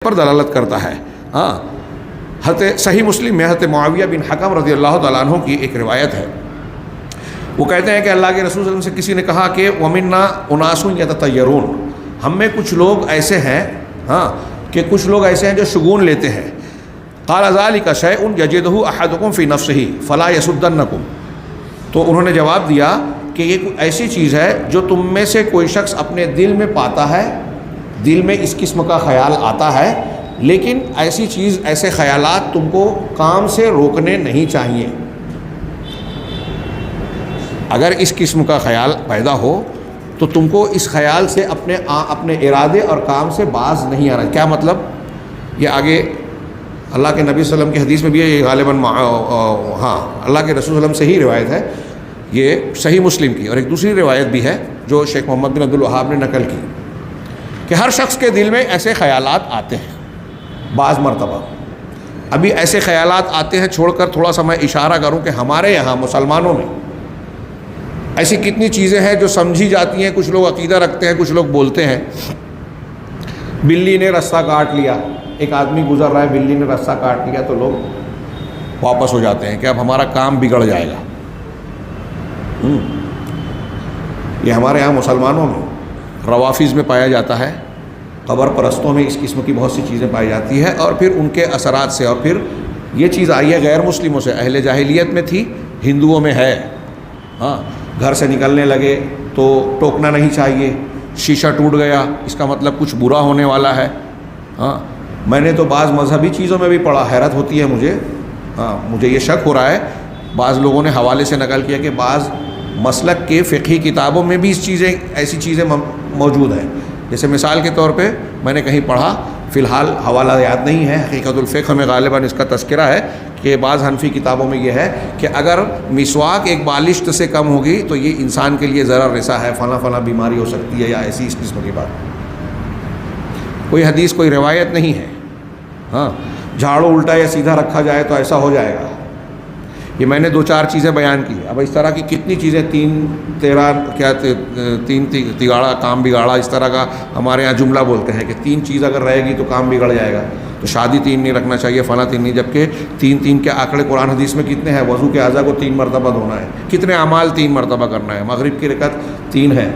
پر دلالت کرتا ہے. ہاں، حضرت صحیح مسلم میں حضرت معاویہ بن حکم رضی اللہ تعالیٰ عنہ کی ایک روایت ہے. وہ کہتے ہیں کہ اللہ کے رسول صلی اللہ علیہ وسلم سے کسی نے کہا کہ وَمِنَّا أُنَاسٌ يَتَطَيَّرُونَ، ہم میں کچھ لوگ ایسے ہیں، ہاں، کہ کچھ لوگ ایسے ہیں جو شگون لیتے ہیں. قال ذلك شيء يجده احدكم في نفسه فلا يصدنكم، تو انہوں نے جواب دیا کہ یہ کوئی ایسی چیز ہے جو تم میں سے کوئی شخص اپنے دل میں پاتا ہے، دل میں اس قسم کا خیال آتا ہے، لیکن ایسی چیز، ایسے خیالات تم کو کام سے روکنے نہیں چاہیے. اگر اس قسم کا خیال پیدا ہو تو تم کو اس خیال سے اپنے ارادے اور کام سے باز نہیں آنا. کیا مطلب؟ یہ آگے اللہ کے نبی صلی اللہ علیہ وسلم کی حدیث میں بھی ہے، یہ غالباً ہاں اللہ کے رسول صلی اللہ علیہ وسلم سے ہی روایت ہے، یہ صحیح مسلم کی. اور ایک دوسری روایت بھی ہے جو شیخ محمد بن عبد الوہاب نے نقل کی کہ ہر شخص کے دل میں ایسے خیالات آتے ہیں بعض مرتبہ. ابھی ایسے خیالات آتے ہیں چھوڑ کر تھوڑا سا میں اشارہ کروں کہ ہمارے یہاں مسلمانوں میں ایسی کتنی چیزیں ہیں جو سمجھی جاتی ہیں. کچھ لوگ عقیدہ رکھتے ہیں، کچھ لوگ بولتے ہیں بلی نے رستہ کاٹ لیا، ایک آدمی گزر رہا ہے، بلی نے رستہ کاٹ لیا، تو لوگ واپس ہو جاتے ہیں کہ اب ہمارا کام بگڑ جائے گا. یہ ہمارے ہاں مسلمانوں میں روافظ میں پایا جاتا ہے، قبر پرستوں میں اس قسم کی بہت سی چیزیں پائی جاتی ہے، اور پھر ان کے اثرات سے. اور پھر یہ چیز آئی ہے غیر مسلموں سے، اہل جاہلیت میں تھی، ہندوؤں میں ہے. ہاں، گھر سے نکلنے لگے تو ٹوکنا نہیں چاہیے، شیشہ ٹوٹ گیا اس کا مطلب کچھ برا ہونے والا ہے. ہاں، میں نے تو بعض مذہبی چیزوں میں بھی پڑھا، حیرت ہوتی ہے مجھے. ہاں، مجھے یہ شک ہو رہا ہے، بعض لوگوں نے حوالے سے نقل کیا کہ بعض مسلک کے فقہی کتابوں میں بھی ایسی چیزیں موجود ہیں. جیسے مثال کے طور پہ میں نے کہیں پڑھا، فی الحال حوالہ یاد نہیں ہے، حقیقت الفقہ میں غالباً اس کا تذکرہ ہے کہ بعض حنفی کتابوں میں یہ ہے کہ اگر مسواک ایک بالشت سے کم ہوگی تو یہ انسان کے لیے ضرر رسا ہے، فلاں فلاں بیماری ہو سکتی ہے، یا ایسی اس قسم کی بات. کوئی حدیث، کوئی روایت نہیں ہے. ہاں، جھاڑو الٹا یا سیدھا رکھا جائے تو ایسا ہو جائے گا. یہ میں نے 2-4 چیزیں بیان کی. اب اس طرح کی کتنی چیزیں، تین تگاڑا کام بگاڑا، اس طرح کا ہمارے ہاں جملہ بولتے ہیں کہ 3 چیز اگر رہے گی تو کام بگڑ جائے گا. تو شادی 3 نہیں رکھنا چاہیے، فلاں 3 نہیں، جبکہ 3 کے آنکڑے قرآن حدیث میں کتنے ہیں؟ وضو کے اعضاء کو 3 مرتبہ دھونا ہے، کتنے اعمال 3 مرتبہ کرنا ہے، مغرب کی رکعت 3 ہے.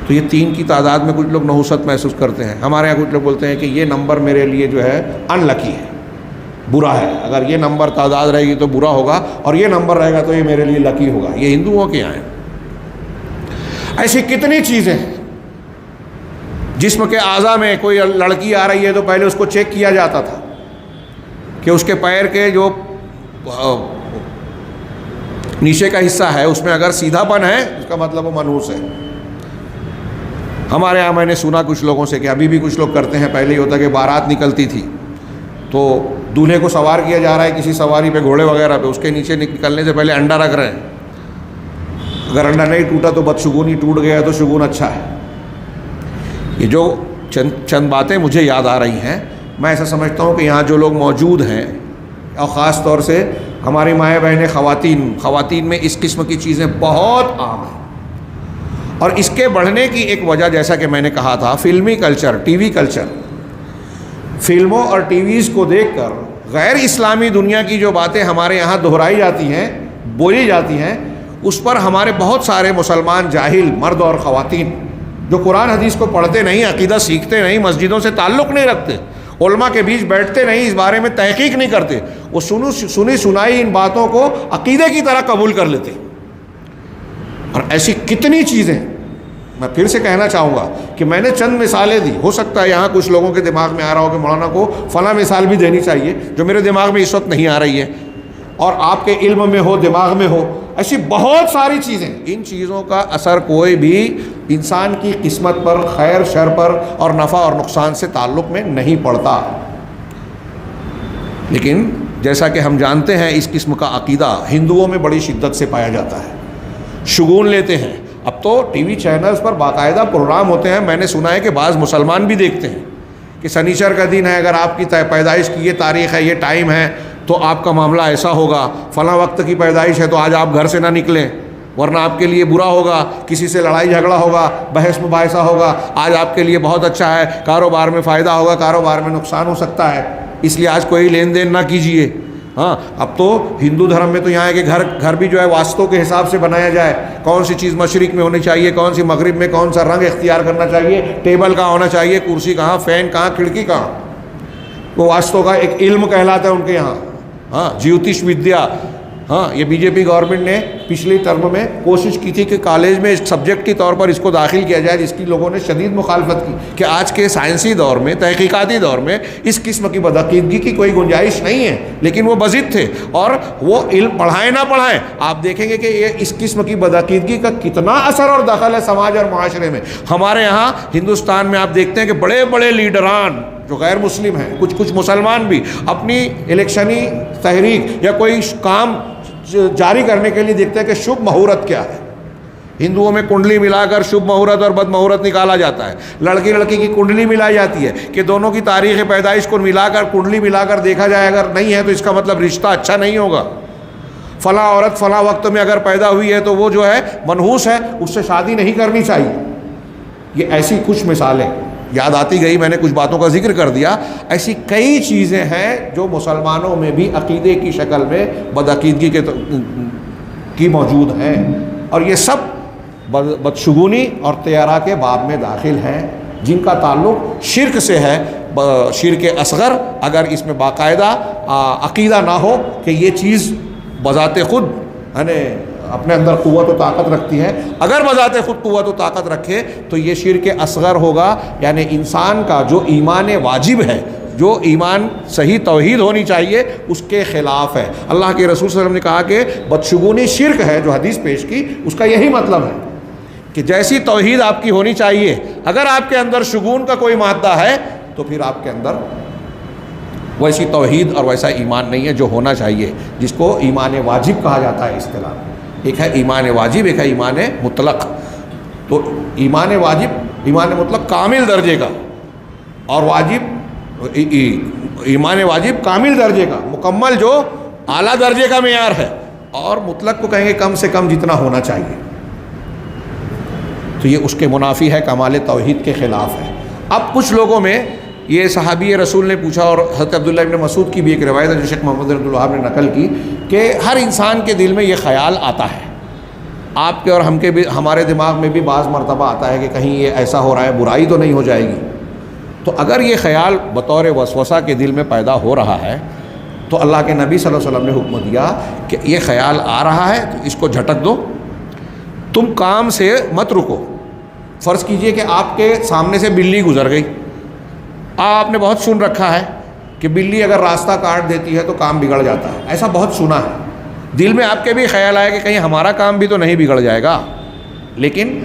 تو یہ 3 کی تعداد میں کچھ لوگ نحوست محسوس کرتے ہیں. ہمارے یہاں کچھ لوگ بولتے ہیں کہ یہ نمبر میرے لیے جو ہے ان لکی ہے، برا ہے، اگر یہ نمبر تعداد رہے گی تو برا ہوگا، اور یہ نمبر رہے گا تو یہ میرے لیے لکی ہوگا. یہ ہندوؤں کے یہاں ہیں. ایسی کتنی چیزیں ہیں. جسم کے اعضاء میں کوئی لڑکی آ رہی ہے تو پہلے اس کو چیک کیا جاتا تھا کہ اس کے پیر کے جو نیچے کا حصہ ہے اس میں اگر سیدھا پن ہے اس کا مطلب وہ منحوس ہے. ہمارے یہاں میں نے سنا کچھ لوگوں سے کہ ابھی بھی کچھ لوگ کرتے ہیں. پہلے ہی ہوتا کہ بارات نکلتی تھی تو دولہے کو سوار کیا جا رہا ہے کسی سواری پہ، گھوڑے وغیرہ پہ، اس کے نیچے نکلنے سے پہلے انڈا رکھ رہے ہیں. اگر انڈا نہیں ٹوٹا تو بدشگونی، ٹوٹ گیا تو شگون اچھا ہے. یہ جو چند باتیں مجھے یاد آ رہی ہیں، میں ایسا سمجھتا ہوں کہ یہاں جو لوگ موجود ہیں، اور خاص طور سے ہماری مائیں بہنیں خواتین میں اس قسم کی چیزیں بہت عام ہیں. اور اس کے بڑھنے کی ایک وجہ، جیسا کہ میں نے کہا تھا، فلمی کلچر، ٹی وی کلچر. فلموں اور ٹی ویز کو دیکھ کر غیر اسلامی دنیا کی جو باتیں ہمارے یہاں دہرائی جاتی ہیں، بولی جاتی ہیں، اس پر ہمارے بہت سارے مسلمان جاہل مرد اور خواتین جو قرآن حدیث کو پڑھتے نہیں، عقیدہ سیکھتے نہیں، مسجدوں سے تعلق نہیں رکھتے، علماء کے بیچ بیٹھتے نہیں، اس بارے میں تحقیق نہیں کرتے، وہ سنی سنائی ان باتوں کو عقیدے کی طرح قبول کر لیتے. اور ایسی کتنی چیزیں، میں پھر سے کہنا چاہوں گا کہ میں نے چند مثالیں دی. ہو سکتا ہے یہاں کچھ لوگوں کے دماغ میں آ رہا ہو کہ مولانا کو فلاں مثال بھی دینی چاہیے جو میرے دماغ میں اس وقت نہیں آ رہی ہے، اور آپ کے علم میں ہو، دماغ میں ہو. ایسی بہت ساری چیزیں، ان چیزوں کا اثر کوئی بھی انسان کی قسمت پر، خیر شر پر اور نفع اور نقصان سے تعلق میں نہیں پڑتا. لیکن جیسا کہ ہم جانتے ہیں اس قسم کا عقیدہ ہندوؤں میں بڑی شدت سے پایا جاتا ہے. شگون لیتے ہیں. اب تو ٹی وی چینلز پر باقاعدہ پروگرام ہوتے ہیں، میں نے سنا ہے کہ بعض مسلمان بھی دیکھتے ہیں کہ سنیچر کا دن ہے، اگر آپ کی پیدائش کی یہ تاریخ ہے، یہ ٹائم ہے، تو آپ کا معاملہ ایسا ہوگا، فلاں وقت کی پیدائش ہے تو آج آپ گھر سے نہ نکلیں. ورنہ آپ کے لیے برا ہوگا، کسی سے لڑائی جھگڑا ہوگا، بحث مباحثہ ہوگا۔ آج آپ کے لیے بہت اچھا ہے، کاروبار میں فائدہ ہوگا، کاروبار میں نقصان ہو سکتا ہے، اس لیے آج کوئی لین دین نہ کیجیے۔ ہاں، اب تو ہندو دھرم میں تو یہاں ہے کہ گھر بھی جو ہے واسطوں کے حساب سے بنایا جائے، کون سی چیز مشرق میں ہونی چاہیے، کون سی مغرب میں، کون سا رنگ اختیار کرنا چاہیے، ٹیبل کہاں ہونا چاہیے، کرسی کہاں، فین کہاں، کھڑکی کہاں، وہ واسطوں کا ایک علم کہلاتا ہے ان کے یہاں۔ ہاں، جیوتش ودیا۔ ہاں، یہ بی جے پی گورنمنٹ نے پچھلی ٹرم میں کوشش کی تھی کہ کالج میں سبجیکٹ کے طور پر اس کو داخل کیا جائے، جس کی لوگوں نے شدید مخالفت کی کہ آج کے سائنسی دور میں، تحقیقاتی دور میں اس قسم کی بدعقیدگی کی کوئی گنجائش نہیں ہے، لیکن وہ بضد تھے، اور وہ علم پڑھائیں نہ پڑھائیں، آپ دیکھیں گے کہ یہ اس قسم کی بدعقیدگی کا کتنا اثر اور دخل ہے سماج اور معاشرے میں۔ ہمارے یہاں ہندوستان میں آپ دیکھتے ہیں کہ بڑے بڑے لیڈران جو غیر مسلم ہیں، کچھ مسلمان بھی، اپنی الیکشنی تحریک یا کوئی کام جاری کرنے کے لیے دیکھتے ہیں کہ شبھ مہورت کیا ہے۔ ہندوؤں میں کنڈلی ملا کر شبھ مہورت اور بد مہورت نکالا جاتا ہے، لڑکی کی کنڈلی ملائی جاتی ہے کہ دونوں کی تاریخ پیدائش کو ملا کر، کنڈلی ملا کر دیکھا جائے، اگر نہیں ہے تو اس کا مطلب رشتہ اچھا نہیں ہوگا، فلاں عورت فلاں وقت میں اگر پیدا ہوئی ہے تو وہ جو ہے منحوس ہے، اس سے شادی نہیں کرنی چاہیے۔ یہ ایسی کچھ مثالیں یاد آتی گئی، میں نے کچھ باتوں کا ذکر کر دیا۔ ایسی کئی چیزیں ہیں جو مسلمانوں میں بھی عقیدے کی شکل میں بدعقیدگی کی موجود ہیں، اور یہ سب بدشگونی اور طیرہ کے باب میں داخل ہیں، جن کا تعلق شرک سے ہے، شرک اصغر۔ اگر اس میں باقاعدہ عقیدہ نہ ہو کہ یہ چیز بذات خود اپنے اندر قوت و طاقت رکھتی ہے، اگر بذات خود قوت و طاقت رکھے تو یہ شرک اصغر ہوگا، یعنی انسان کا جو ایمان واجب ہے، جو ایمان صحیح توحید ہونی چاہیے، اس کے خلاف ہے۔ اللہ کے رسول صلی اللہ علیہ وسلم نے کہا کہ بدشگونی شرک ہے، جو حدیث پیش کی، اس کا یہی مطلب ہے کہ جیسی توحید آپ کی ہونی چاہیے، اگر آپ کے اندر شگون کا کوئی مادہ ہے تو پھر آپ کے اندر ویسی توحید اور ویسا ایمان نہیں ہے جو ہونا چاہیے، جس کو ایمان واجب کہا جاتا ہے اصطلاح میں۔ ایک ہے ایمان واجب، ایک ہے ایمان مطلق۔ تو ایمان واجب، ایمان مطلق کامل درجے کا، اور واجب، ایمان واجب کامل درجے کا، مکمل جو اعلیٰ درجے کا معیار ہے، اور مطلق کو کہیں گے کم سے کم جتنا ہونا چاہیے، تو یہ اس کے منافی ہے، کمال توحید کے خلاف ہے۔ اب کچھ لوگوں میں یہ صحابی رسول نے پوچھا، اور حضرت عبداللہ ابن مسعود کی بھی ایک روایت ہے جو شیخ محمد بن عبد الوہاب نے نقل کی، کہ ہر انسان کے دل میں یہ خیال آتا ہے، آپ کے اور ہم کے بھی، ہمارے دماغ میں بھی بعض مرتبہ آتا ہے کہ کہیں یہ ایسا ہو رہا ہے، برائی تو نہیں ہو جائے گی۔ تو اگر یہ خیال بطور وسوسہ کے دل میں پیدا ہو رہا ہے تو اللہ کے نبی صلی اللہ علیہ وسلم نے حکم دیا کہ یہ خیال آ رہا ہے تو اس کو جھٹک دو، تم کام سے مت رکو۔ فرض کیجئے کہ آپ کے سامنے سے بلی گزر گئی، آپ نے بہت سن رکھا ہے کہ بلی اگر راستہ کاٹ دیتی ہے تو کام بگڑ جاتا ہے، ایسا بہت سنا ہے، دل میں آپ کے بھی خیال آیا کہ کہیں ہمارا کام بھی تو نہیں بگڑ جائے گا، لیکن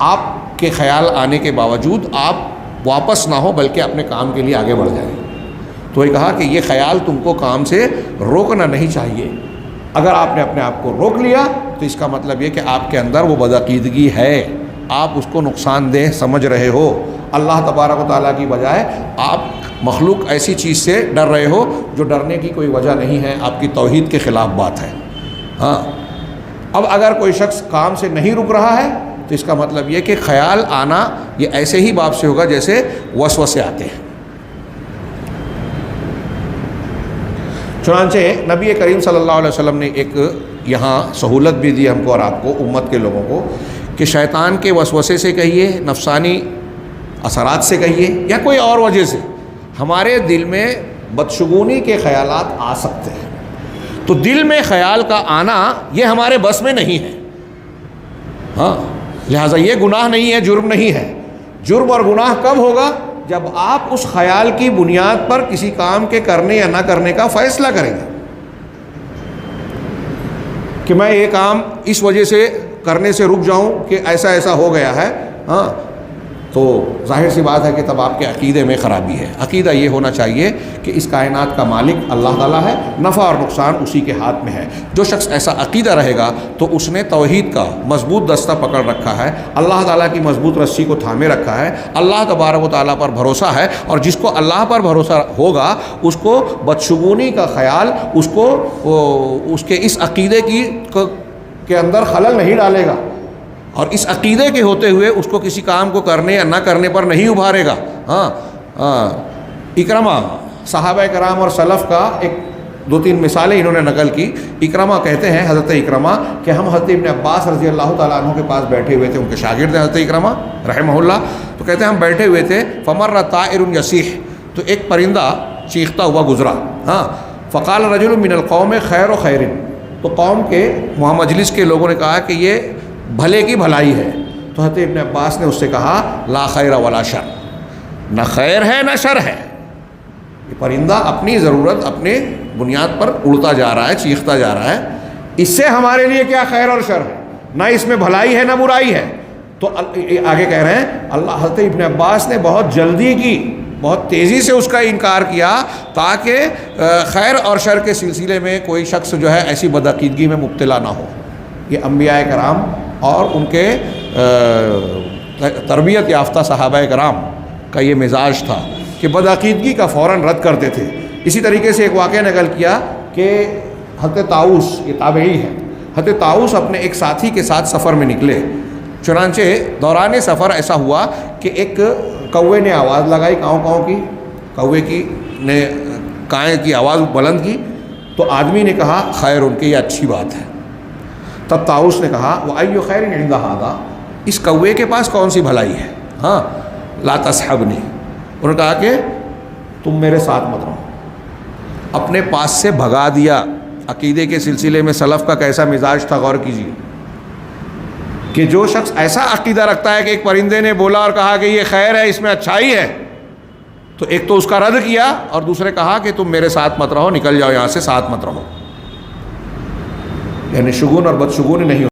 آپ کے خیال آنے کے باوجود آپ واپس نہ ہو بلکہ اپنے کام کے لیے آگے بڑھ جائیں۔ تو یہ کہا کہ یہ خیال تم کو کام سے روکنا نہیں چاہیے، اگر آپ نے اپنے آپ کو روک لیا تو اس کا مطلب یہ کہ آپ کے اندر وہ بدعقیدگی ہے، آپ اس کو نقصان دہ سمجھ رہے ہو، اللہ تبارک و تعالیٰ کی بجائے آپ مخلوق ایسی چیز سے ڈر رہے ہو جو ڈرنے کی کوئی وجہ نہیں ہے، آپ کی توحید کے خلاف بات ہے۔ ہاں، اب اگر کوئی شخص کام سے نہیں رک رہا ہے تو اس کا مطلب یہ کہ خیال آنا یہ ایسے ہی باب سے ہوگا جیسے وسوسے آتے ہیں۔ چنانچہ نبی کریم صلی اللہ علیہ وسلم نے ایک یہاں سہولت بھی دی ہم کو اور آپ کو، امت کے لوگوں کو، کہ شیطان کے وسوسے سے کہیے، نفسانی اثرات سے کہیے، یا کوئی اور وجہ سے ہمارے دل میں بدشگونی کے خیالات آ سکتے ہیں، تو دل میں خیال کا آنا یہ ہمارے بس میں نہیں ہے۔ ہاں، لہٰذا یہ گناہ نہیں ہے، جرم نہیں ہے۔ جرم اور گناہ کب ہوگا؟ جب آپ اس خیال کی بنیاد پر کسی کام کے کرنے یا نہ کرنے کا فیصلہ کریں گے کہ میں یہ کام اس وجہ سے کرنے سے رک جاؤں کہ ایسا ایسا ہو گیا ہے، ہاں، تو ظاہر سی بات ہے کہ تب آپ کے عقیدے میں خرابی ہے۔ عقیدہ یہ ہونا چاہیے کہ اس کائنات کا مالک اللہ تعالیٰ ہے، نفع اور نقصان اسی کے ہاتھ میں ہے۔ جو شخص ایسا عقیدہ رہے گا تو اس نے توحید کا مضبوط دستہ پکڑ رکھا ہے، اللہ تعالیٰ کی مضبوط رسی کو تھامے رکھا ہے، اللہ تبارک و تعالیٰ پر بھروسہ ہے، اور جس کو اللہ پر بھروسہ ہوگا اس کو بدشگونی کا خیال، اس کو اس کے اس عقیدے کی کے اندر خلل نہیں ڈالے گا، اور اس عقیدے کے ہوتے ہوئے اس کو کسی کام کو کرنے یا نہ کرنے پر نہیں ابھارے گا۔ اکرمہ صحابہ کرام اور سلف کا ایک دو تین مثالیں انہوں نے نقل کی۔ اکرمہ کہتے ہیں، حضرت اکرمہ، کہ ہم حضرت ابن عباس رضی اللہ تعالیٰ عنہ کے پاس بیٹھے ہوئے تھے، ان کے شاگرد ہیں حضرت اکرمہ رحمہ اللہ، تو کہتے ہیں ہم بیٹھے ہوئے تھے، فمر طائر یصیح، تو ایک پرندہ چیختا ہوا گزرا، فقال رجل من القوم خیر و خیر، تو قوم کے وہاں مجلس کے لوگوں نے کہا کہ یہ بھلے کی بھلائی ہے، تو حضرت ابن عباس نے اس سے کہا لا خیر ولا شر، نہ خیر ہے نہ شر ہے، یہ پرندہ اپنی ضرورت اپنے بنیاد پر اڑتا جا رہا ہے، چیختا جا رہا ہے، اس سے ہمارے لیے کیا خیر اور شر ہے، نہ اس میں بھلائی ہے نہ برائی ہے۔ تو آگے کہہ رہے ہیں اللہ، حضرت ابن عباس نے بہت جلدی کی، بہت تیزی سے اس کا انکار کیا تاکہ خیر اور شر کے سلسلے میں کوئی شخص جو ہے ایسی بدعقیدگی میں مبتلا نہ ہو۔ یہ انبیاء کرام اور ان کے تربیت یافتہ صحابہ کرام کا یہ مزاج تھا کہ بدعقیدگی کا فوراً رد کرتے تھے۔ اسی طریقے سے ایک واقعہ نقل کیا کہ حضرت طاؤس، یہ تابعی ہے، حضرت طاؤس اپنے ایک ساتھی کے ساتھ سفر میں نکلے، چنانچہ دوران سفر ایسا ہوا کہ ایک کوے نے آواز لگائی، کاؤں کاؤں کی، کوے کی نے کائیں کی آواز بلند کی، تو آدمی نے کہا خیر، ان کی یہ اچھی بات ہے۔ تب طاؤس نے کہا وَأَيُّ خَيْرٍ عِندَ هَذَا، اس کوے کے پاس کون سی بھلائی ہے، لا تصحبنی، انہوں نے کہا کہ تم میرے ساتھ مت رہو، اپنے پاس سے بھگا دیا۔ عقیدے کے سلسلے میں سلف کا کیسا مزاج تھا، غور کیجیے کہ جو شخص ایسا عقیدہ رکھتا ہے کہ ایک پرندے نے بولا اور کہا کہ یہ خیر ہے، اس میں اچھائی ہے، تو ایک تو اس کا رد کیا اور دوسرے کہا کہ تم میرے ساتھ مت رہو، نکل جاؤ یہاں سے، ساتھ مت رہو، یعنی شگون اور بدشگونی نہیں